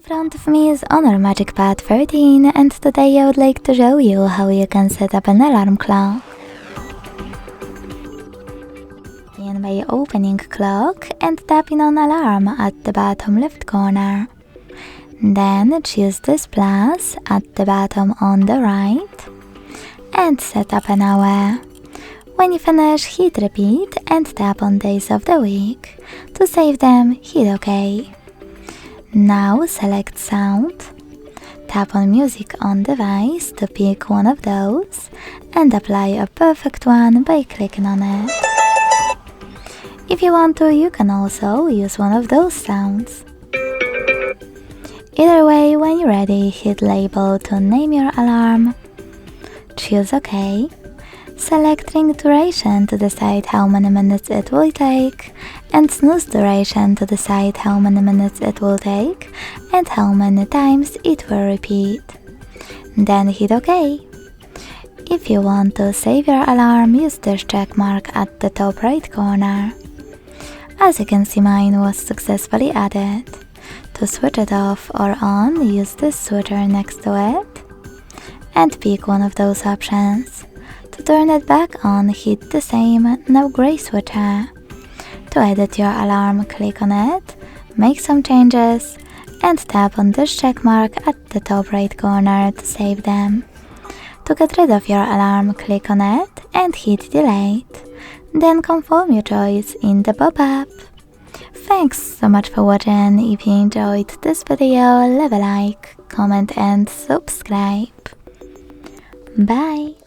In front of me is HONOR MagicPad 13, and today I would like to show you how you can set up an alarm clock. Begin by opening clock and tapping on alarm at the bottom left corner. Then choose this plus at the bottom on the right and set up an hour. When you finish, hit repeat and tap on days of the week. To save them, hit OK. Now select sound, tap on music on device to pick one of those and apply a perfect one by clicking on it. If you want to, you can also use one of those sounds. Either way, when you're ready, hit label to name your alarm, choose OK, select ring duration to decide how many minutes it will take, and snooze duration to decide how many minutes it will take and how many times it will repeat. Then hit OK. If you want to save your alarm, use this check mark at the top right corner. As you can see, mine was successfully added. To switch it off or on, use this switcher next to it and pick one of those options. To turn it back on, hit the same, now gray switcher. To edit your alarm, click on it, make some changes, and tap on this check mark at the top right corner to save them. To get rid of your alarm, click on it and hit delete. Then confirm your choice in the pop-up. Thanks so much for watching. If you enjoyed this video, leave a like, comment and subscribe. Bye!